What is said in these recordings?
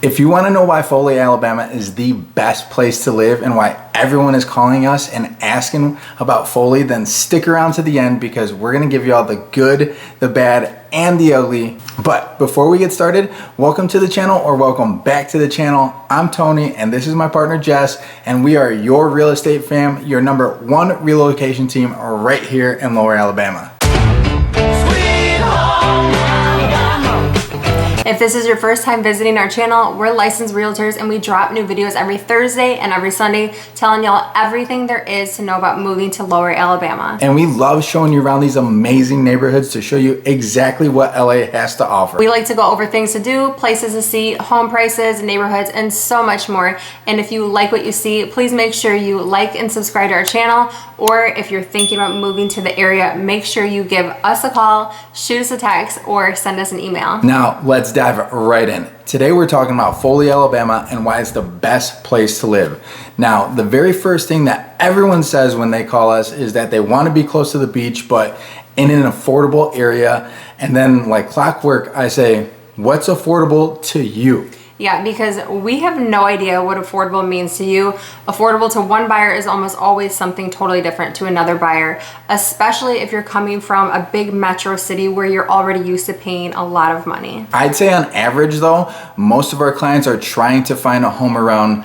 If you want to know why Foley, Alabama is the best place to live and why everyone is calling us and asking about Foley, then stick around to the end because we're going to give you all the good, the bad, and the ugly. But before we get started, welcome to the channel or welcome back to the channel. I'm Tony and this is my partner Jess, and we are your real estate fam, your #1 relocation team right here in Lower Alabama. If this is your first time visiting our channel, we're licensed realtors and we drop new videos every Thursday and every Sunday telling y'all everything there is to know about moving to Lower Alabama. And we love showing you around these amazing neighborhoods to show you exactly what LA has to offer. We like to go over things to do, places to see, home prices, neighborhoods, and so much more. And if you like what you see, please make sure you like and subscribe to our channel. Or if you're thinking about moving to the area, make sure you give us a call, shoot us a text, or send us an email. Now, let's dive right in. Today we're talking about Foley, Alabama and why it's the best place to live. Now, the very first thing that everyone says when they call us is that they want to be close to the beach, but in an affordable area. And then like clockwork, I say, what's affordable to you? Yeah, because we have no idea what affordable means to you. Affordable to one buyer is almost always something totally different to another buyer, especially if you're coming from a big metro city where you're already used to paying a lot of money. I'd say on average though, most of our clients are trying to find a home around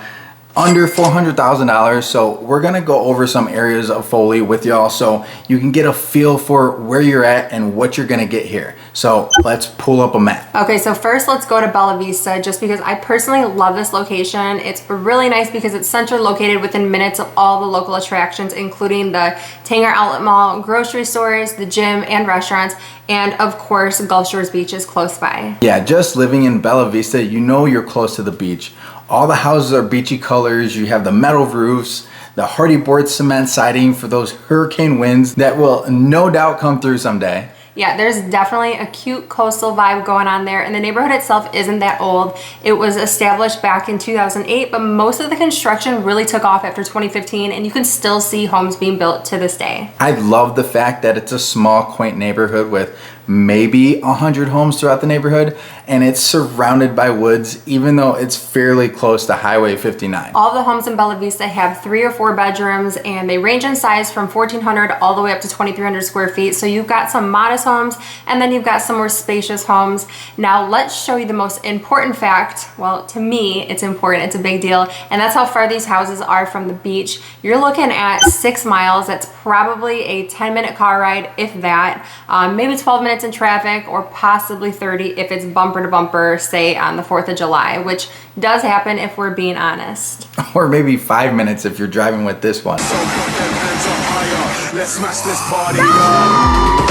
under $400,000. So we're gonna go over some areas of Foley with y'all so you can get a feel for where you're at and what you're gonna get here. So let's pull up a map. Okay, so first let's go to Bella Vista just because I personally love this location. It's really nice because it's centrally located within minutes of all the local attractions, including the Tanger Outlet Mall, grocery stores, the gym and restaurants, and of course, Gulf Shores Beach is close by. Yeah, just living in Bella Vista, you know you're close to the beach. All the houses are beachy colors. You have the metal roofs, the hardy board cement siding for those hurricane winds that will no doubt come through someday. Yeah, there's definitely a cute coastal vibe going on there, and the neighborhood itself isn't that old. It was established back in 2008, but most of the construction really took off after 2015, and you can still see homes being built to this day. I love the fact that it's a small, quaint neighborhood with maybe 100 homes throughout the neighborhood, and it's surrounded by woods, even though it's fairly close to Highway 59. All the homes in Bella Vista have 3 or 4 bedrooms, and they range in size from 1,400 all the way up to 2,300 square feet. So you've got some modest homes, and then you've got some more spacious homes. Now let's show you the most important fact. Well, to me, it's important, it's a big deal, and that's how far these houses are from the beach. You're looking at 6 miles. That's probably a 10-minute car ride, if that, maybe 12 minutes in traffic, or possibly 30 if it's bumper to bumper, say on the 4th of July, which does happen if we're being honest. Or maybe 5 minutes if you're driving with this one. Let's smash this party up.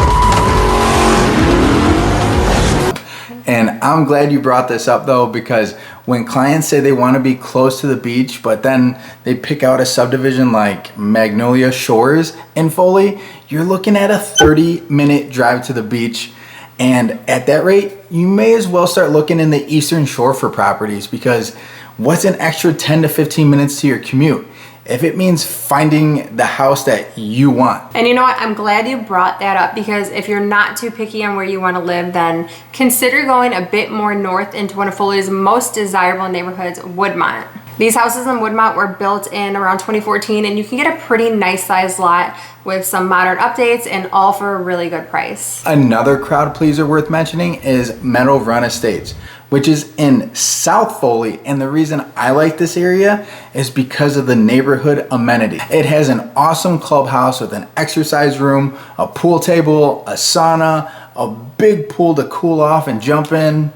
And I'm glad you brought this up though, because when clients say they want to be close to the beach, but then they pick out a subdivision like Magnolia Shores in Foley, you're looking at a 30-minute drive to the beach. And at that rate, you may as well start looking in the Eastern Shore for properties, because what's an extra 10 to 15 minutes to your commute if it means finding the house that you want? And you know what? I'm glad you brought that up, because if you're not too picky on where you want to live, then consider going a bit more north into one of Foley's most desirable neighborhoods, Woodmont. These houses in Woodmont were built in around 2014, and you can get a pretty nice sized lot with some modern updates and all for a really good price. Another crowd pleaser worth mentioning is Meadow Run Estates, which is in South Foley. And the reason I like this area is because of the neighborhood amenity. It has an awesome clubhouse with an exercise room, a pool table, a sauna, a big pool to cool off and jump in.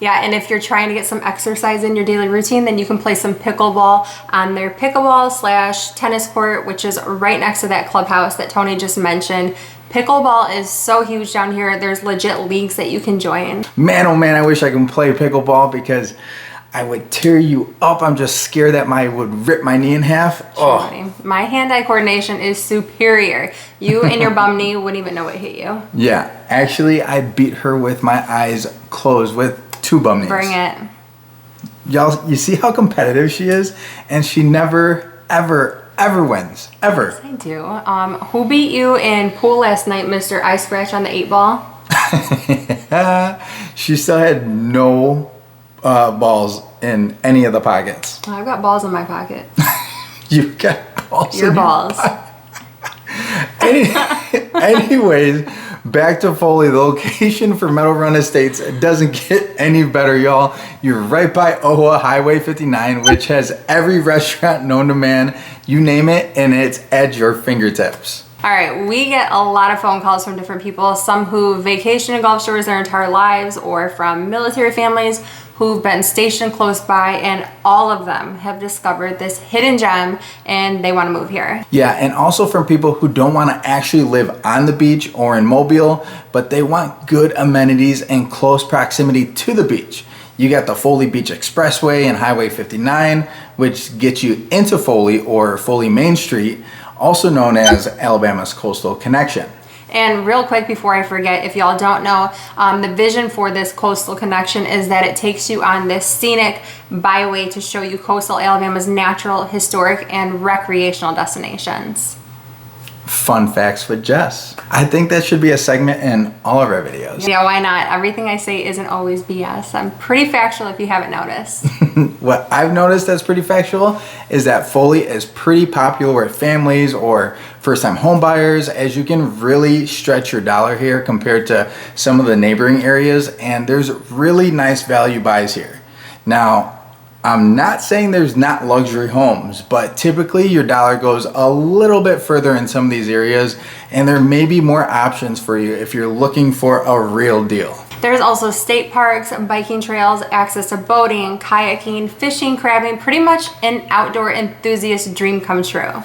Yeah, and if you're trying to get some exercise in your daily routine, then you can play some pickleball on their pickleball/tennis court, which is right next to that clubhouse that Tony just mentioned. Pickleball is so huge down here. There's legit leagues that you can join. Man, oh man, I wish I could play pickleball because I would tear you up. I'm just scared that I would rip my knee in half. Oh. My hand-eye coordination is superior. You and your bum knee wouldn't even know what hit you. Yeah, actually, I beat her with my eyes closed with 2 bum knees. Bring it. Y'all, you see how competitive she is? And she never, ever wins. Ever. Yes, I do. Who beat you in pool last night, Mr. Ice Scratch on the 8 ball? She still had no balls in any of the pockets. I've got balls in my pocket. You've got balls. Your balls. Anyways, back to Foley. The location for Meadow Run Estates doesn't get any better, y'all. You're right by Owa Highway 59, which has every restaurant known to man. You name it, and it's at your fingertips. All right, we get a lot of phone calls from different people, some who vacation in Gulf Shores their entire lives, or from military families who've been stationed close by, and all of them have discovered this hidden gem and they want to move here. Yeah, and also from people who don't want to actually live on the beach or in Mobile, but they want good amenities and close proximity to the beach. You got the Foley Beach Expressway and Highway 59, which gets you into Foley or Foley Main Street, also known as Alabama's Coastal Connection. And real quick before I forget, if y'all don't know, the vision for this coastal connection is that it takes you on this scenic byway to show you coastal Alabama's natural, historic, and recreational destinations. Fun facts with Jess. I think that should be a segment in all of our videos. Yeah, why not? Everything I say isn't always BS. I'm pretty factual if you haven't noticed. What I've noticed that's pretty factual is that Foley is pretty popular with families or first-time home buyers, as you can really stretch your dollar here compared to some of the neighboring areas, and there's really nice value buys here. Now, I'm not saying there's not luxury homes, but typically your dollar goes a little bit further in some of these areas, and there may be more options for you if you're looking for a real deal. There's also state parks, biking trails, access to boating, kayaking, fishing, crabbing, pretty much an outdoor enthusiast dream come true.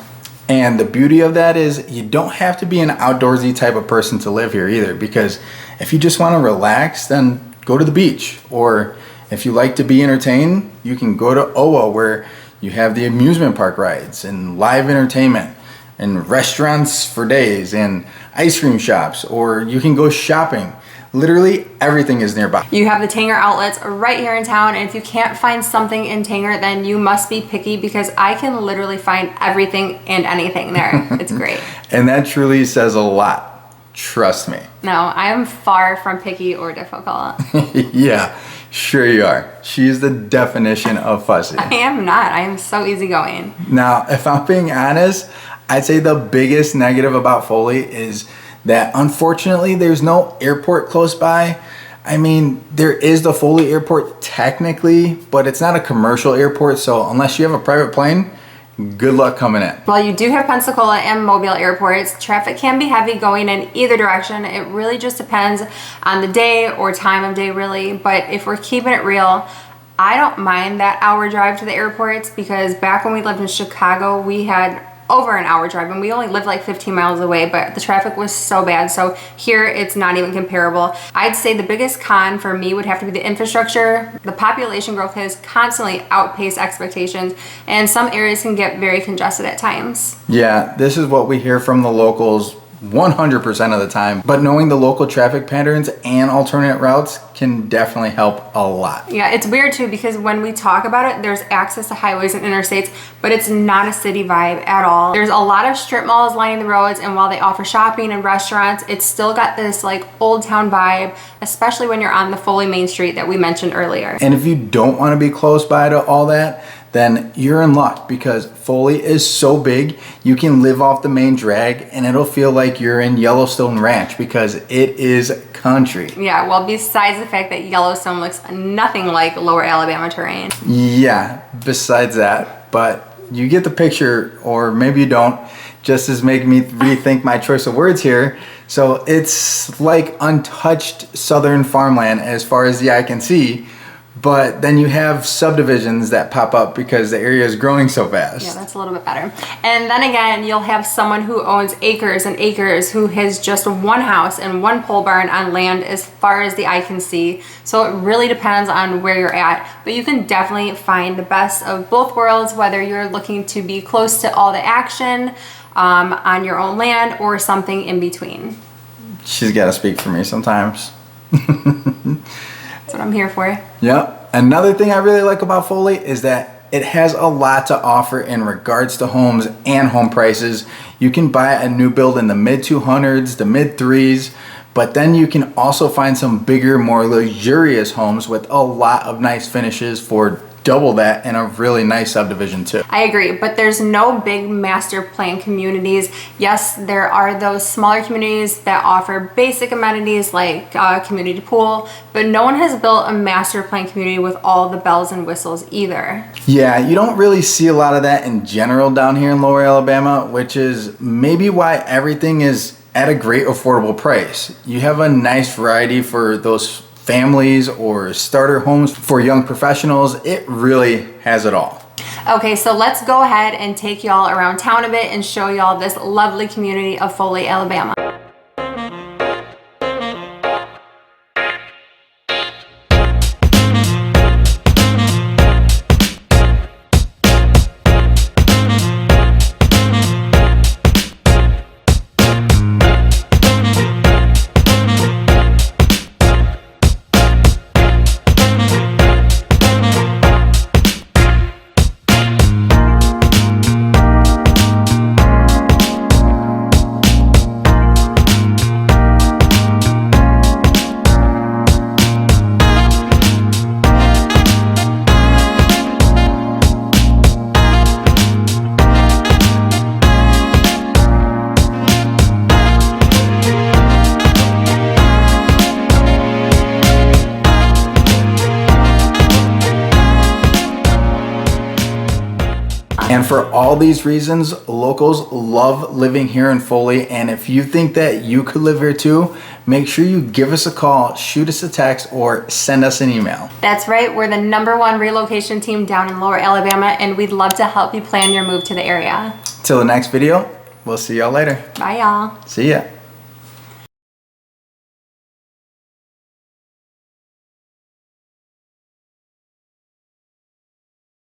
And the beauty of that is you don't have to be an outdoorsy type of person to live here either, because if you just want to relax, then go to the beach. Or if you like to be entertained, you can go to Owa, where you have the amusement park rides and live entertainment and restaurants for days and ice cream shops, or you can go shopping. Literally everything is nearby. You have the Tanger outlets right here in town, and if you can't find something in Tanger, then you must be picky, because I can literally find everything and anything there. It's great. And that truly says a lot. Trust me. No, I am far from picky or difficult. Yeah, sure you are. She's the definition of fussy. I am not. I am so easygoing. Now, if I'm being honest, I'd say the biggest negative about Foley is that unfortunately there's no airport close by. I mean, there is the Foley Airport technically, but it's not a commercial airport, so unless you have a private plane, good luck coming in. While you do have Pensacola and Mobile airports, traffic can be heavy going in either direction. It really just depends on the day or time of day, really. But if we're keeping it real, I don't mind that hour drive to the airports, because back when we lived in Chicago, we had over an hour drive, and we only lived like 15 miles away, but the traffic was so bad. So here it's not even comparable. I'd say the biggest con for me would have to be the infrastructure. The population growth has constantly outpaced expectations, and some areas can get very congested at times. Yeah, this is what we hear from the locals 100% of the time, but knowing the local traffic patterns and alternate routes can definitely help a lot. Yeah, it's weird too, because when we talk about it, there's access to highways and interstates, but it's not a city vibe at all. There's a lot of strip malls lining the roads, and while they offer shopping and restaurants, it's still got this like old town vibe, especially when you're on the Foley Main Street that we mentioned earlier. And if you don't want to be close by to all that, then you're in luck, because Foley is so big, you can live off the main drag and it'll feel like you're in Yellowstone Ranch, because it is country. Yeah, well, besides the fact that Yellowstone looks nothing like lower Alabama terrain. Yeah, besides that, but you get the picture, or maybe you don't, just as make me rethink my choice of words here. So it's like untouched southern farmland as far as the eye can see, but then you have subdivisions that pop up because the area is growing so fast. Yeah, that's a little bit better. And then again, you'll have someone who owns acres and acres who has just one house and one pole barn on land as far as the eye can see. So it really depends on where you're at, but you can definitely find the best of both worlds, whether you're looking to be close to all the action on your own land or something in between. She's got to speak for me sometimes. That's what I'm here for. Yep. Another thing I really like about Foley is that it has a lot to offer in regards to homes and home prices. You can buy a new build in the mid 200s, the mid 3s, But then you can also find some bigger, more luxurious homes with a lot of nice finishes for double that in a really nice subdivision too. I agree, but there's no big master plan communities. Yes, there are those smaller communities that offer basic amenities like a community pool, but no one has built a master plan community with all the bells and whistles either. Yeah, you don't really see a lot of that in general down here in Lower Alabama, which is maybe why everything is at a great affordable price. You have a nice variety for those families or starter homes for young professionals. It really has it all. Okay, so let's go ahead and take y'all around town a bit and show y'all this lovely community of Foley, Alabama. And for all these reasons, locals love living here in Foley. And if you think that you could live here too, make sure you give us a call, shoot us a text, or send us an email. That's right, we're the #1 relocation team down in Lower Alabama, and we'd love to help you plan your move to the area. Till the next video, we'll see y'all later. Bye, y'all. See ya.